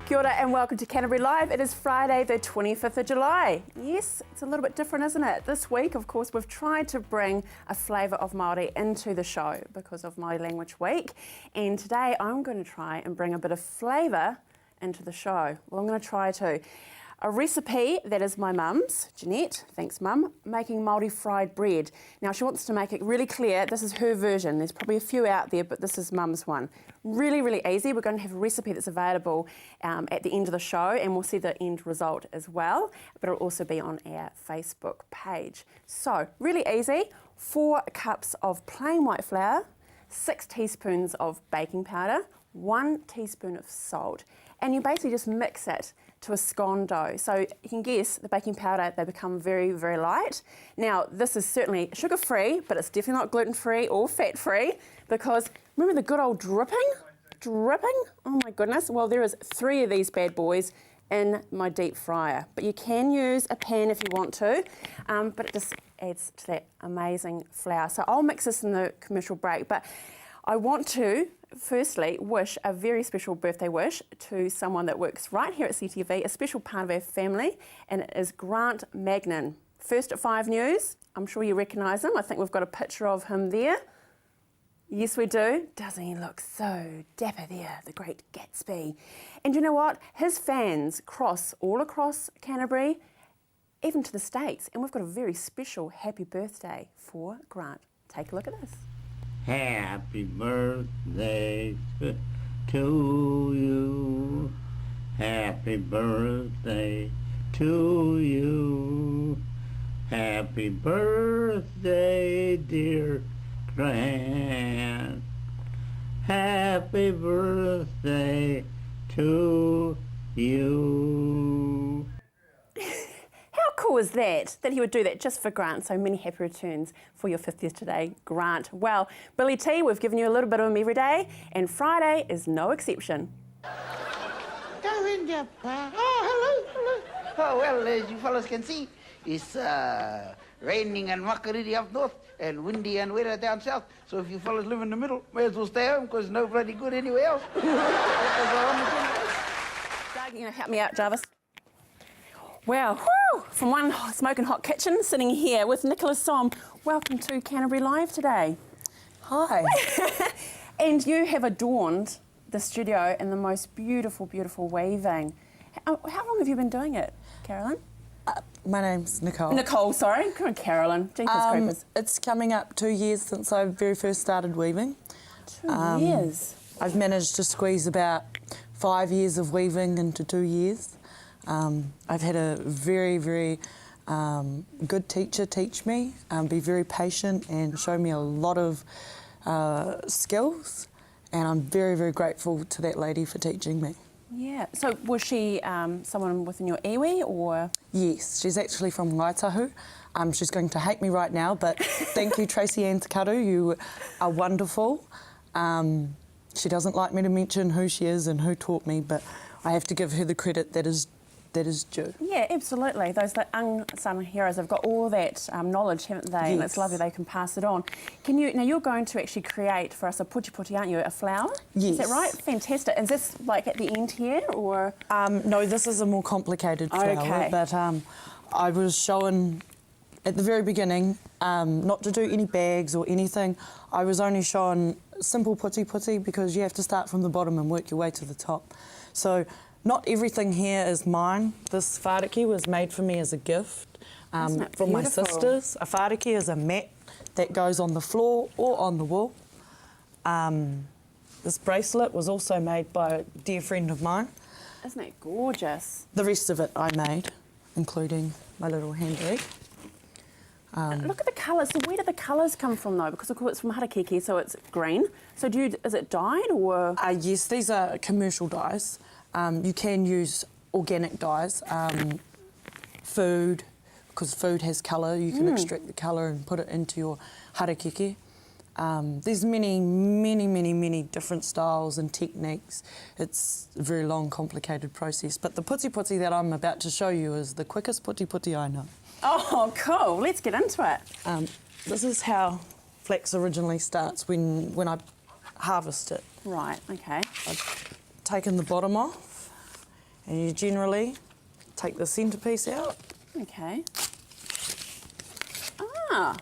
Kia ora and welcome to Canterbury Live. It is Friday the 25th of July. Yes, it's a little bit different, isn't it? This week, of course, we've tried to bring a flavour of Māori into the show because of Māori Language Week. And today I'm going to try and bring a bit of flavour into the show. Well, I'm going to try to. A recipe that is my mum's, Jeanette, thanks mum, making Māori fried bread. Now she wants to make it really clear, this is her version. There's probably a few out there, but this is mum's one. Really, really easy. We're going to have a recipe that's available at the end of the show, and we'll see the end result as well, but it'll also be on our Facebook page. So, really easy. 4 cups of plain white flour, 6 teaspoons of baking powder, 1 teaspoon of salt, and you basically just mix it to a scone dough. So you can guess the baking powder, they become very, very light. Now, this is certainly sugar-free, but it's definitely not gluten-free or fat-free because remember the good old dripping? Dripping? Oh my goodness. Well, there is 3 of these bad boys in my deep fryer. But you can use a pan if you want to, but it just adds to that amazing flour. So I'll mix this in the commercial break, but I want to firstly wish a very special birthday wish to someone that works right here at CTV, a special part of our family, and it is Grant Magnan. First at 5 News, I'm sure you recognise him. I think we've got a picture of him there. Yes, we do. Doesn't he look so dapper there, the great Gatsby? And you know what? His fans cross all across Canterbury, even to the States, and we've got a very special happy birthday for Grant. Take a look at this. Happy birthday to you. Happy birthday to you. Happy birthday, dear Grant. Happy birthday to you. How cool is that he would do that just for Grant? So many happy returns for your 50th today, Grant. Well, Billy T, we've given you a little bit of him every day, and Friday is no exception. Go in there, Pa. Oh, hello. Oh, well, as you fellas can see, it's raining and makariri up north and windy and wetter down south. So if you fellas live in the middle, may as well stay home because there's no bloody good anywhere else. Doug, you gonna help me out, Jarvis? Wow, whew, from one smoking hot kitchen, sitting here with Nicola Som. Welcome to Canterbury Live today. Hi. And you have adorned the studio in the most beautiful, beautiful weaving. How long have you been doing it, Carolyn? My name's Nicole. Nicole, sorry. Come on, Carolyn. Jeepers creepers. It's coming up 2 years since I very first started weaving. 2 years? I've managed to squeeze about 5 years of weaving into 2 years. I've had a very, very good teacher teach me, be very patient and show me a lot of skills, and I'm very, very grateful to that lady for teaching me. Yeah. So was she someone within your iwi or? Yes, she's actually from Waitahu. She's going to hate me right now, but thank you, Tracy Ann Takaru. You are wonderful. She doesn't like me to mention who she is and who taught me, but I have to give her the credit that is due. Yeah, absolutely. Those unsung heroes have got all that knowledge, haven't they? Yes. And it's lovely they can pass it on. Now you're going to actually create for us a puti, aren't you? A flower? Yes. Is that right? Fantastic. Is this like at the end here or? No, this is a more complicated flower, okay. But I was shown at the very beginning not to do any bags or anything. I was only shown simple puti because you have to start from the bottom and work your way to the top. So not everything here is mine. This whāriki was made for me as a gift from my sisters. A whāriki is a mat that goes on the floor or on the wall. This bracelet was also made by a dear friend of mine. Isn't it gorgeous? The rest of it I made, including my little handbag. Look at the colours. So where do the colours come from though? Because of course it's from harakeke, so it's green. So is it dyed or? Yes, these are commercial dyes. You can use organic dyes, food, because food has colour. You can extract the colour and put it into your harakeke. There's many different styles and techniques. It's a very long, complicated process. But the puti that I'm about to show you is the quickest puti I know. Oh, cool. Let's get into it. This is how flax originally starts when I harvest it. Right, okay. I've taken the bottom off And you generally take the centrepiece out. Okay. Ah.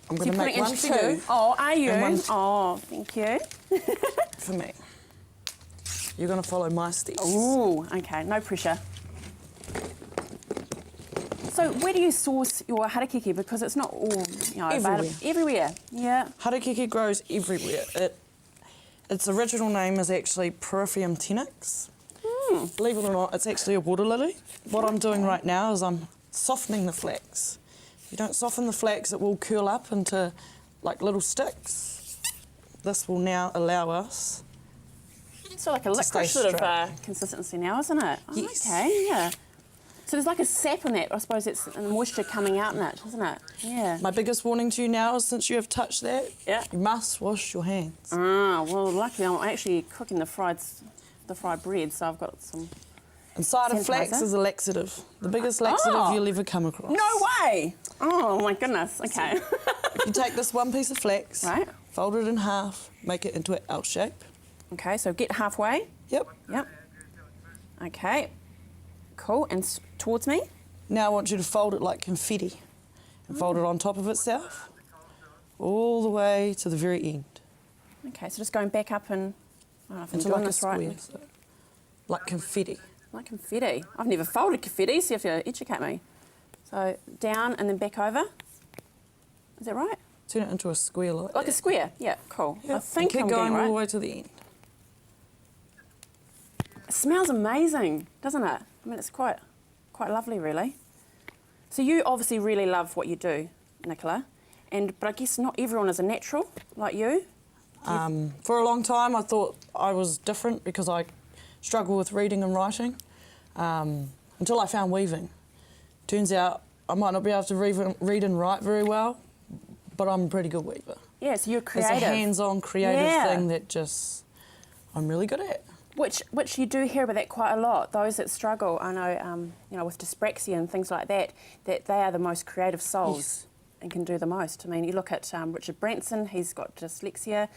I'm So going you're to make putting one into for two. you Oh, are you? and one Oh, thank you. for me. You're going to follow my steps. Ooh, okay, no pressure. So where do you source your harakeke? Because it's not all, Everywhere. Everywhere, yeah. Harakeke grows everywhere. Its original name is actually Peripheum tenax. Believe it or not, it's actually a water lily. What I'm doing right now is I'm softening the flax. If you don't soften the flax, it will curl up into like little sticks. This will now allow us So like a to stay liquid sort of straight. consistency now, isn't it? Oh, Yes. okay, yeah. So there's like a sap in that. I suppose it's the moisture coming out in it, isn't it? Yeah. My biggest warning to you now is since you have touched that, Yeah. you must wash your hands. Ah, well, luckily I'm actually cooking the fried bread, so I've got some. Inside of flax Sanitizer? is a laxative. The biggest laxative Oh. you'll ever come across. No way! Oh my goodness. Okay. You take this one piece of flax, Right. fold it in half, make it into an L shape. Okay, so get halfway. Yep. Yep. Okay. Cool. And towards me. Now I want you to fold it like confetti and fold it on top of itself all the way to the very end. Okay, so just going back up and. I don't know if I'm Into doing like a this square. right. So, like confetti. Like confetti. I've never folded confetti, so you have to educate me. So down and then back over. Is that right? Turn it into a square like Like a that. square. Yeah, cool. Yep. I think and I'm keep going getting all the right. way to the end. It smells amazing, doesn't it? I mean, it's quite lovely, really. So you obviously really love what you do, Nicola, but I guess not everyone is a natural like you. For a long time I thought I was different because I struggle with reading and writing until I found weaving. Turns out I might not be able to read and write very well, but I'm a pretty good weaver. Yeah, so you're creative. It's a hands-on creative Yeah. thing that I'm really good at. Which you do hear about that quite a lot. Those that struggle, I know, with dyspraxia and things like that they are the most creative souls. Yes. And can do the most. I mean, you look at Richard Branson, he's got dyslexia.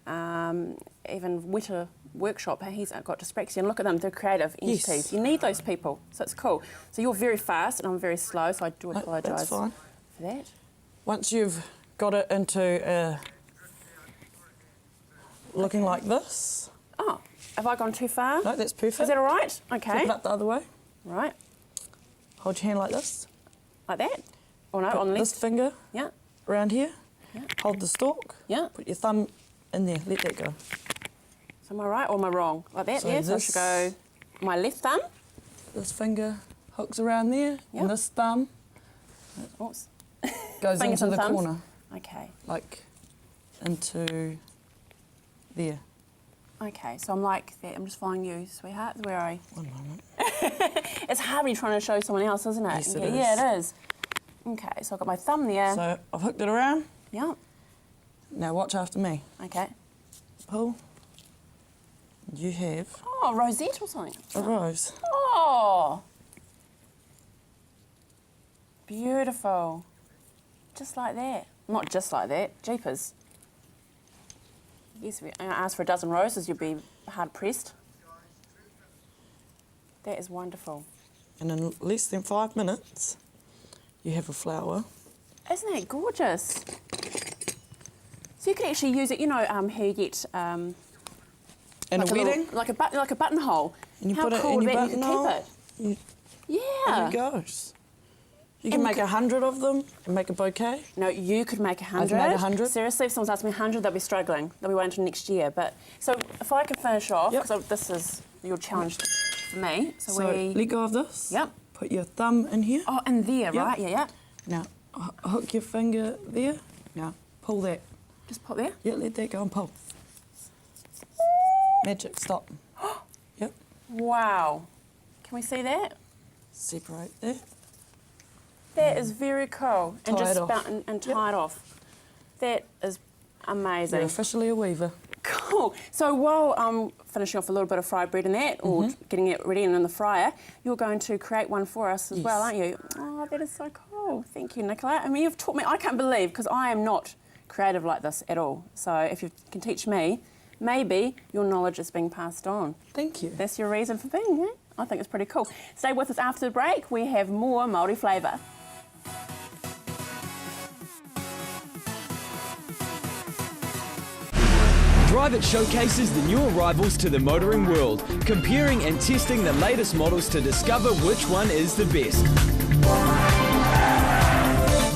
Even Witter Workshop, he's got dyspraxia. And look at them, they're creative entities. Yes. You need those people, so it's cool. So you're very fast and I'm very slow, so I do No, apologise that's fine. for that. Once you've got it into looking like this. Oh, have I gone too far? No, that's perfect. Is that all right? Okay. Flip it up the other way. Right, Hold your hand like this. like that? Or no, Put on the this left? finger Yeah, around here. Yeah. Hold the stalk. yeah. Put your thumb in there. Let that go. So am I right or am I wrong? Like that, So yeah? So I this- should go my left thumb. This finger hooks around there, Yeah. and this thumb Oops. goes Fingers into and the thumbs. corner, Okay. like into there. Okay, so I'm like that. I'm just following you, sweetheart. Where are you? One moment. It's hard when you're trying to show someone else, isn't it? Yes, it yeah, is. Yeah, it is. Okay, so I've got my thumb there. So I've hooked it around. Yeah. Now watch after me. Okay. Pull. You have Oh, rosette or something. a rose. Oh. Beautiful. Just like that. Not just like that. Jeepers. Yes, if I asked for a dozen roses, you'd be hard pressed. That is wonderful. And in less than 5 minutes, you have a flower. Isn't that gorgeous? So you can actually use it. You know how you get In like a wedding, like a buttonhole. and you How put it cool in would your that be? You buttonhole. can keep it. There Yeah. it goes. You can And make 100 of them and make a bouquet. No, you could make 100. I've made 100. Seriously, if someone's asked me 100, they'll be struggling. They'll be waiting until next year. But so if I can finish off, Yep. because this is your challenge for me. So, So we. let go of this. Yep. Put your thumb in here. Oh, and there, Yep. right? Yeah, yeah. Now hook your finger there. Now pull that. Just put there. Yeah, let that go and pull. Magic, stop. Yep. Wow. Can we see that? Separate that. That is very cool. And Tie just it off. and Yep. tie it off. That is amazing. You're officially a weaver. Cool. So while I'm finishing off a little bit of fried bread in that, or getting it ready and in the fryer, you're going to create one for us as well, Yes. aren't you? Oh, that is so cool. Thank you, Nicola. I mean, you've taught me. I can't believe, because I am not creative like this at all. So if you can teach me, maybe your knowledge is being passed on. Thank you. That's your reason for being here. I think it's pretty cool. Stay with us after the break. We have more Māori flavour. Drive It showcases the new arrivals to the motoring world, comparing and testing the latest models to discover which one is the best.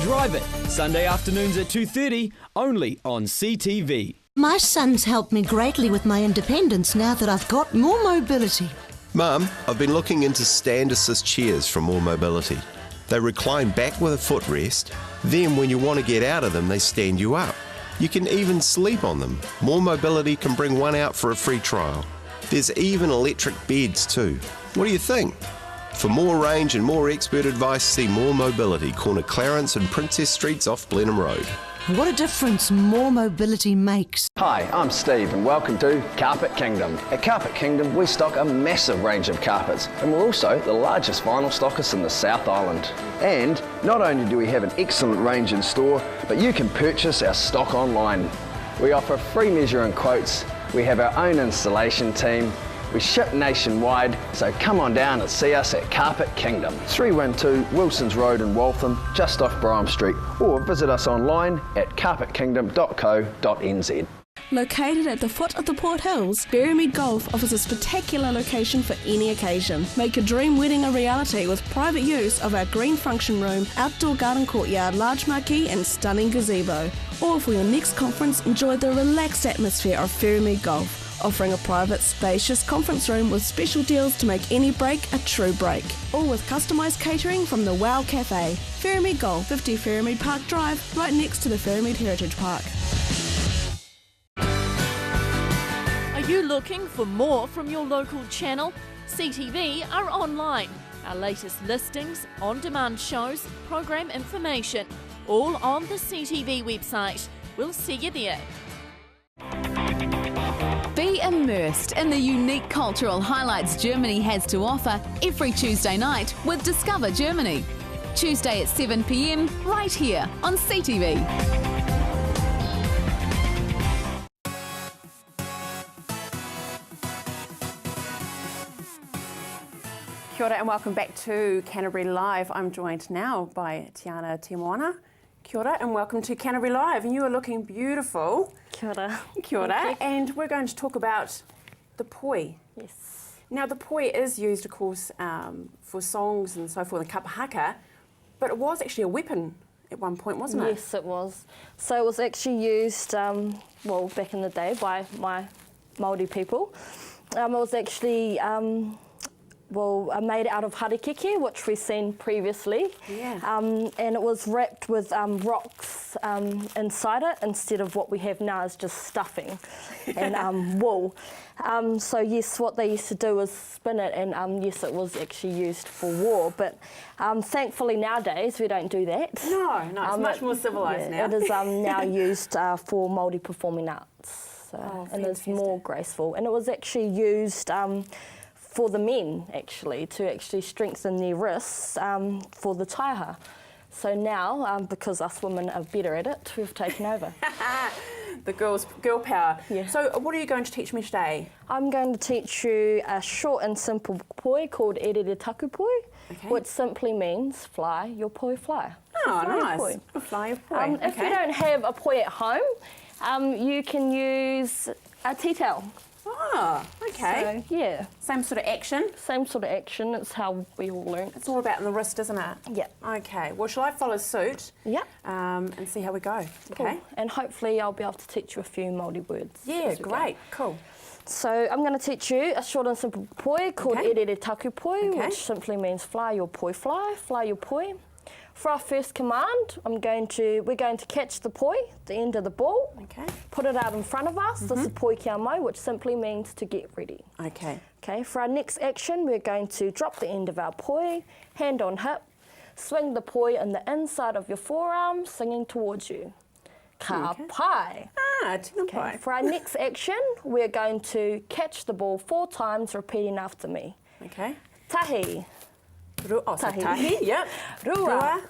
Drive It, Sunday afternoons at 2:30, only on CTV. My son's helped me greatly with my independence now that I've got more mobility. Mum, I've been looking into stand assist chairs from More Mobility. They recline back with a footrest, then when you want to get out of them, they stand you up. You can even sleep on them. More Mobility can bring one out for a free trial. There's even electric beds too. What do you think? For more range and more expert advice, see More Mobility, corner Clarence and Princess Streets off Blenheim Road. What a difference more mobility makes. Hi, I'm Steve and welcome to Carpet Kingdom. At Carpet Kingdom we stock a massive range of carpets and we're also the largest vinyl stockist in the South Island. And not only do we have an excellent range in store, but you can purchase our stock online. We offer free measuring quotes, we have our own installation team, we ship nationwide, so come on down and see us at Carpet Kingdom. 312 Wilsons Road in Waltham, just off Brougham Street, or visit us online at carpetkingdom.co.nz. Located at the foot of the Port Hills, Berrymead Golf offers a spectacular location for any occasion. Make a dream wedding a reality with private use of our green function room, outdoor garden courtyard, large marquee and stunning gazebo. Or for your next conference, enjoy the relaxed atmosphere of Berrymead Golf, offering a private, spacious conference room with special deals to make any break a true break. All with customised catering from the Wow Cafe. Ferrymead Golf, 50 Ferrymead Park Drive, right next to the Ferrymead Heritage Park. Are you looking for more from your local channel? CTV are online. Our latest listings, on-demand shows, program information, all on the CTV website. We'll see you there. Be immersed in the unique cultural highlights Germany has to offer every Tuesday night with Discover Germany. Tuesday at 7 p.m, right here on CTV. Kia ora and welcome back to Canterbury Live. I'm joined now by Tiana Timoana. Kia ora and welcome to Canterbury Live. And you are looking beautiful. Kia ora. Kia ora. And we're going to talk about the poi. Yes. Now the poi is used, of course, for songs and so forth, and kapahaka, but it was actually a weapon at one point, wasn't it? Yes, it was. So it was actually used, well, back in the day by my Māori people. It was actually made out of harakeke, which we've seen previously. Yeah. And it was wrapped with rocks inside it instead of what we have now is just stuffing and wool. So yes, what they used to do was spin it, and yes, it was actually used for war. But thankfully nowadays we don't do that. No, it's much more civilised now. It is now used for Māori performing arts, and it's more graceful. And it was actually used for the men, actually, to actually strengthen their wrists for the taiha. So now, because us women are better at it, we've taken over. The girl power. Yeah. So what are you going to teach me today? I'm going to teach you a short and simple poi called erere taku poi, which simply means fly your poi fly. Oh, fly nice. Your poi. Fly your poi. If you don't have a poi at home, you can use a tea towel. Oh, okay. So, yeah. Same sort of action? Same sort of action. It's how we all learn. It's all about the wrist, isn't it? Yeah. Okay. Well, shall I follow suit? Yeah. And see how we go? Cool. Okay. And hopefully I'll be able to teach you a few Māori words. Yeah, great. Cool. So I'm going to teach you a short and simple poi called erere taku poi, which simply means fly your poi fly your poi. For our first command, we're going to catch the poi, the end of the ball, put it out in front of us. This is poi kia mau, which simply means to get ready. Okay. Okay. For our next action, we're going to drop the end of our poi, hand on hip, swing the poi in the inside of your forearm, singing towards you. Ka pai. Tina pai. For our next action, we're going to catch the ball 4 times, repeating after me. Okay. Tahi. Tahi. Tahi. Yep. Rua.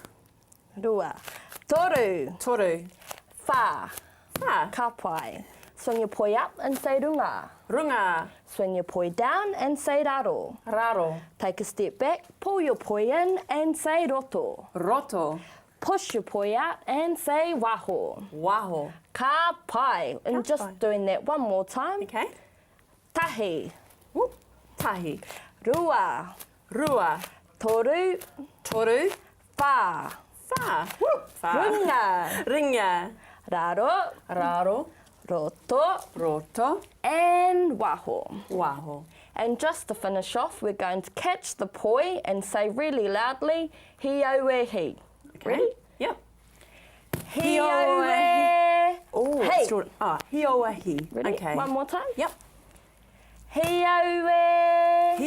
Rua. Toru. Toru. Fa. Fa. Ka pai. Swing your poi up and say runga. Runga. Swing your poi down and say raro. Raro. Take a step back, pull your poi in and say roto. Roto. Push your poi out and say waho. Waho. Ka pai. And just doing that one more time. Okay. Tahi. Woo. Tahi. Rua. Rua. Toru. Toru. Fa. Fa. Woo. Fa. Ringa. Ringa. Raro. Raro. Roto. Roto. And waho. Waho. And just to finish off, we're going to catch the poi and say really loudly, hi-o-e-hi. Okay. Ready? Yep. Hi-o-e. Oh, Hey. Hi-o-e-hi. Ready? Okay. One more time. Yep. Hi-o-e.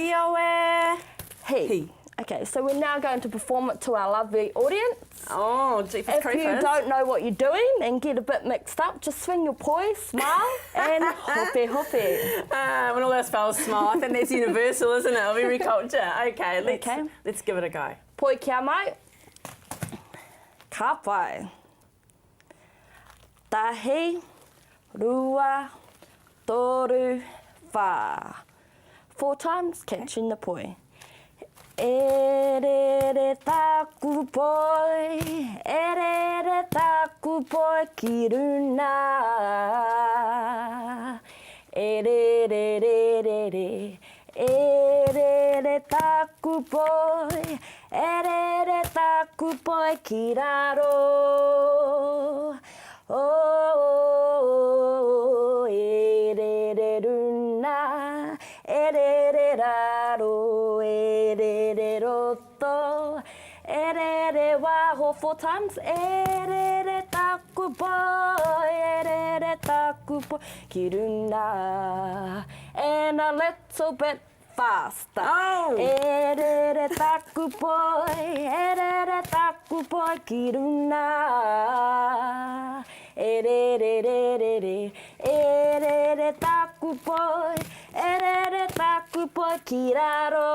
Hi-o-e. Okay, so we're now going to perform it to our lovely audience. Oh, Jeepers If Creepers. you don't know what you're doing and get a bit mixed up, just swing your poi, smile, and hope hope. When all our spells smile, I think that's universal, isn't it, of every culture? Okay, let's give it a go. Poi kia mai. Ka pai. Tahi, rua, toru, wha. 4 times, catching the poi. E re re taku poi, e re re taku poi ki runa. E re re re re re, e re re taku poi, e re re taku poi ki raro. Oh, e re re runa, e re re raro, e re re roto, e re re waho 4 times, e re re taku poi, e re re taku poi ki runa. And a little bit faster. Oh. E re re taku poi, e re re taku poi ki runa. E re re re re re, e re re taku poi, e re re taku poi ki raro.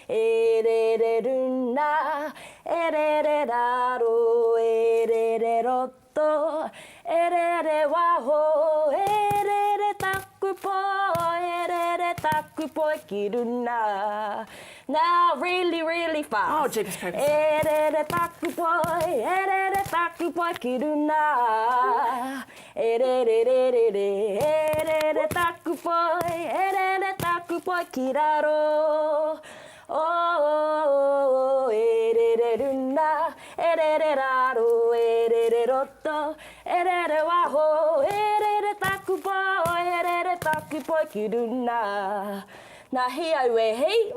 E re re runa, e re re raro, e re re roto, e re re waho, e re re taku poi, e re re taku poi ki runa. Now really, really fast. Oh, Jeepers Creepers. E re re taku poi, e re re taku poi ki runa. E re re re re re, e re re taku poi, e re re taku poi ki raro. Oh, e re re runa, e re re raro, e re re roto, e re re waho, e re re taku poi, e re re taku poi ki runa. Now hi-o-e-hi.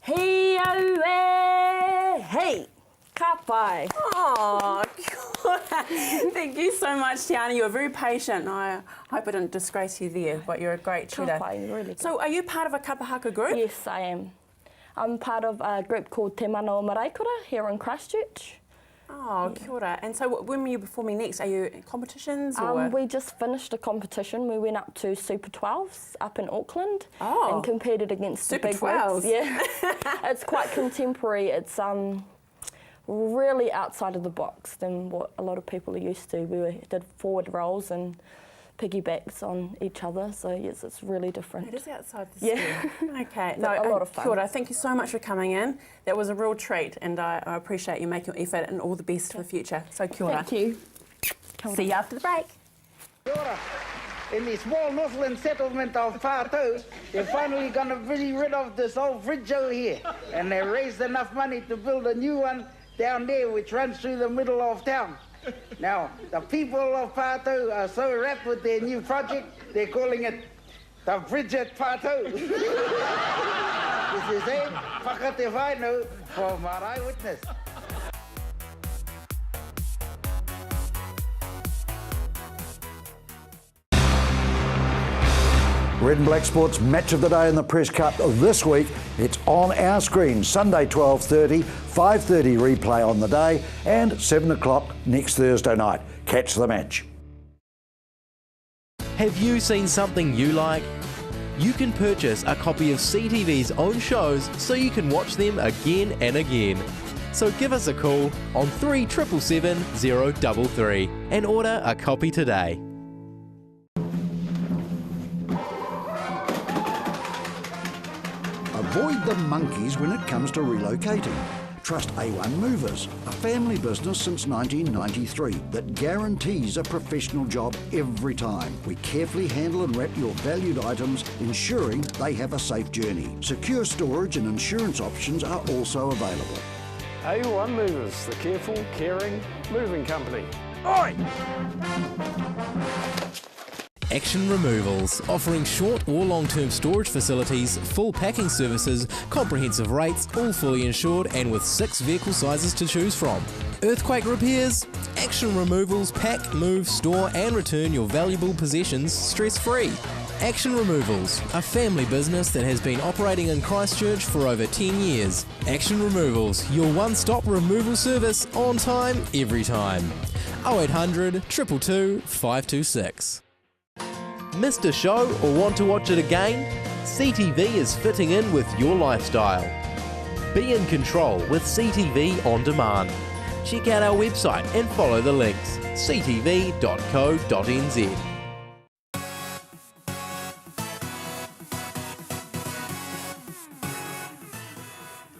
Hi-o-e-hi. Ka pai. Oh, thank you so much, Tiana. You were very patient. I hope I didn't disgrace you there, but you're a great tutor. Ka pai, really good. So, are you part of a kapahaka group? Yes, I am. I'm part of a group called Te Mana o Maraikura here in Christchurch. Oh, kia ora. And so when were you performing next? Are you in competitions or? We just finished a competition. We went up to Super 12s up in Auckland and competed against Super the big 12s. wigs. Yeah, it's quite contemporary. It's really outside of the box than what a lot of people are used to. We did forward rolls and piggybacks on each other, so yes, it's really different. It is outside the Yeah. school. Okay, a lot of fun. Kia ora. Thank you so much for coming in. That was a real treat, and I appreciate you making your effort, and all the best for the future. So kia ora. Thank you. See you after the break. Kia ora. In the small Northland settlement of Whātau, they're finally going to be rid of this old bridge over here, and they raised enough money to build a new one down there which runs through the middle of town. Now, the people of Whātau are so wrapped with their new project, they're calling it the Bridge at Whātau. This is a whakate whainau from our eyewitness. Red and Black Sports match of the day in the Press Cup this week. It's on our screen, Sunday 12:30, 5:30 replay on the day, and 7 o'clock next Thursday night. Catch the match. Have you seen something you like? You can purchase a copy of CTV's own shows so you can watch them again and again. So give us a call on 3777 033 and order a copy today. Avoid the monkeys when it comes to relocating. Trust A1 Movers, a family business since 1993 that guarantees a professional job every time. We carefully handle and wrap your valued items, ensuring they have a safe journey. Secure storage and insurance options are also available. A1 Movers, the careful, caring moving company. Oi! Action Removals, offering short or long-term storage facilities, full packing services, comprehensive rates, all fully insured and with 6 vehicle sizes to choose from. Earthquake repairs? Action Removals pack, move, store and return your valuable possessions stress-free. Action Removals, a family business that has been operating in Christchurch for over 10 years. Action Removals, your one-stop removal service on time, every time. 0800 222 526. Missed a show or want to watch it again? CTV is fitting in with your lifestyle. Be in control with CTV On Demand. Check out our website and follow the links, ctv.co.nz.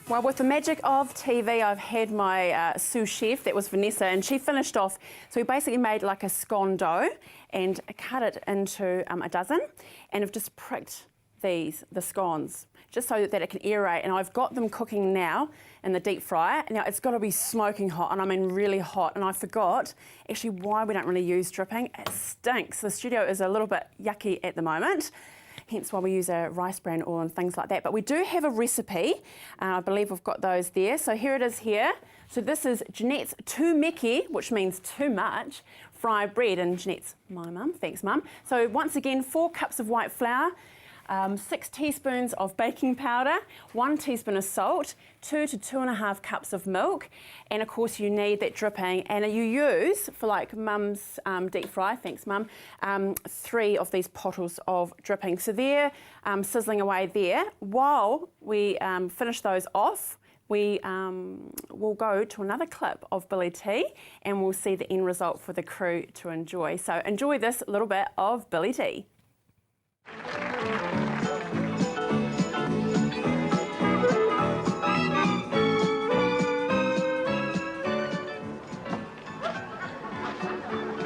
Well, with the magic of TV, I've had my sous chef, that was Vanessa, and she finished off, so we basically made like a scone dough and cut it into a dozen, and I've just pricked the scones, just so that it can aerate, and I've got them cooking now in the deep fryer. Now, it's got to be smoking hot, and I mean really hot, and I forgot actually why we don't really use dripping. It stinks. The studio is a little bit yucky at the moment, hence why we use a rice bran oil and things like that. But we do have a recipe. I believe we've got those there. So here it is here. So this is Jeanette's too meki, which means too much, fried bread. And Jeanette's my mum. Thanks, Mum. So once again, 4 cups of white flour, 6 teaspoons of baking powder, 1 teaspoon of salt, 2 to 2.5 cups of milk, and of course you need that dripping, and you use, for like Mum's deep fry, thanks Mum, 3 of these bottles of dripping. So they're sizzling away there. While we finish those off, we will go to another clip of Billy T, and we'll see the end result for the crew to enjoy. So enjoy this little bit of Billy T.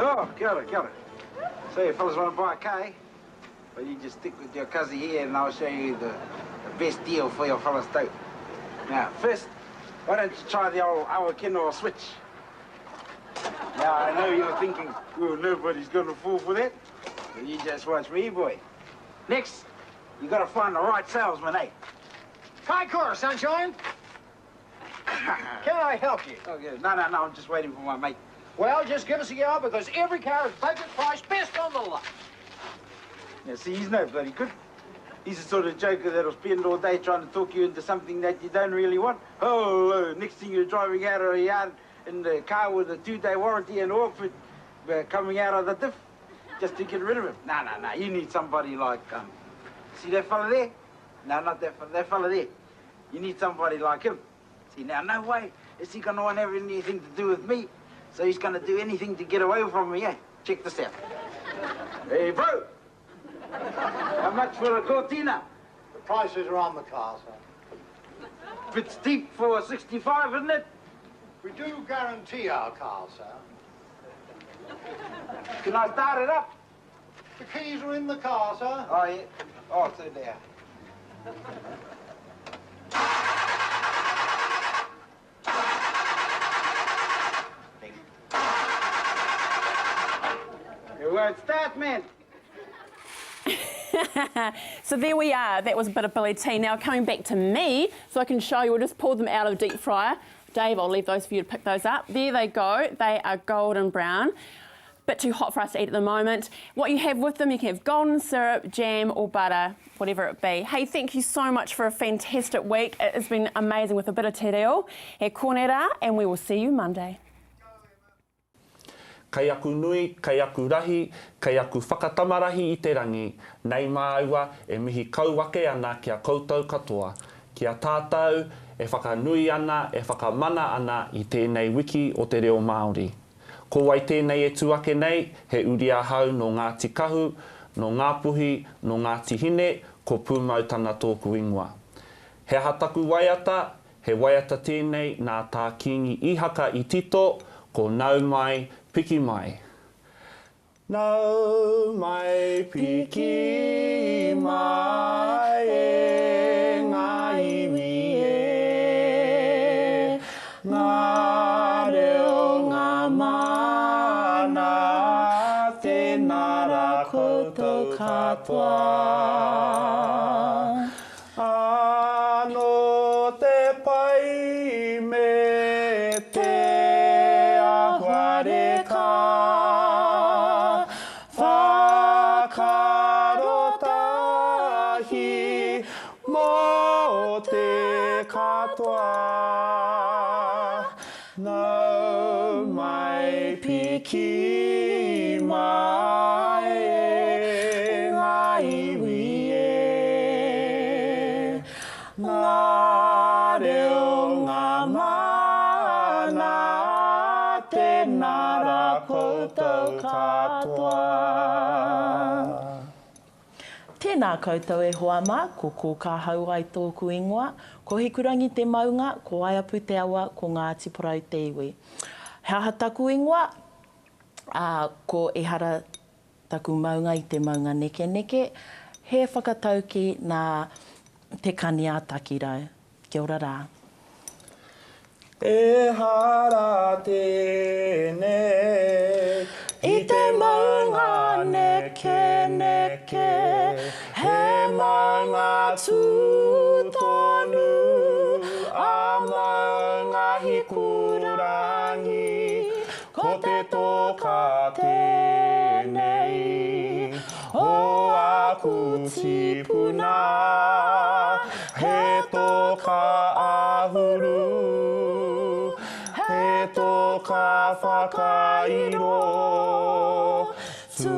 Oh, kia ora, kia ora. So you fellas want to buy a car, eh? Well, you just stick with your cousin here and I'll show you the best deal for your fellas too. Now, first, why don't you try the old Awakino switch? Now, I know you're thinking, well, nobody's going to fall for that. But you just watch me, boy. Next, you got to find the right salesman, eh? Kai Kora, sunshine. Can I help you? Oh, yeah. No, I'm just waiting for my mate. Well, just give us a yell because every car is budget price, best on the lot. Yeah, see, he's no bloody good. He's the sort of joker that'll spend all day trying to talk you into something that you don't really want. Oh, next thing you're driving out of a yard in the car with a 2-day warranty and Auckland coming out of the diff just to get rid of him. No. You need somebody like, see that fella there? No, not that fella, that fella there. You need somebody like him. See, now, no way is he going to want to have anything to do with me. So he's going to do anything to get away from me, eh? Check this out. Hey, bro. How much for a Cortina? The prices are on the car, sir. Bit steep for a 65, isn't it? We do guarantee our car, sir. Can I start it up? The keys are in the car, sir. Oh, yeah. Oh, so there. It won't start, man. So there we are. That was a bit of Billy T. Now coming back to me, so I can show you. We'll just pull them out of the deep fryer. Dave, I'll leave those for you to pick those up. There they go. They are golden brown. Bit too hot for us to eat at the moment. What you have with them, you can have golden syrup, jam or butter, whatever it be. Hey, thank you so much for a fantastic week. It has been amazing with a bit of te reo. He kōnera, and we will see you Monday. Kai aku nui, kai aku rahi, kai aku whakatamarahi I te rangi. Nei mā aua e mihi kauwake ana kia koutou katoa. Kia tātou e whakanui ana, e whakamana ana i tēnei wiki o te reo Māori. Ko wai tēnei e tuake nei, he uri ahau no Ngāti Kahu, no Ngāpuhi, no Ngāti Hine, ko pūmau tana tōku ingoa. He hataku waiata, he waiata tēnei nā tā kingi ihaka i tito, ko nau mai, piki mai. Nau mai, piki mai, e ngā iwi e, ngā reo ngā mana, tēnā rā koutou katoa. Ano te pai me te ahuareka, whakarotahi mō te katoa. Nau mai piki mai e ngā iwi e, ngā reo ngā mana, tēnā rā koutou katoa. Tēnā koutou e hoa mā, ko ka hau ai tōku ingoa, ko hikurangi te maunga, ko aiapu te awa, ko Ngāti Porou te iwi. He aha taku ingoa, ko e hara taku maunga i te maunga neke neke, he whakatau ki nā te kani ātaki rau. Kia ora rā. E hara tēnei, i te maunga neke neke, he maunga tūtonu, a maunga hikurangi, ko te toka tēnei, o aku tipuna, he toka ahuru, he toka whakairo, tu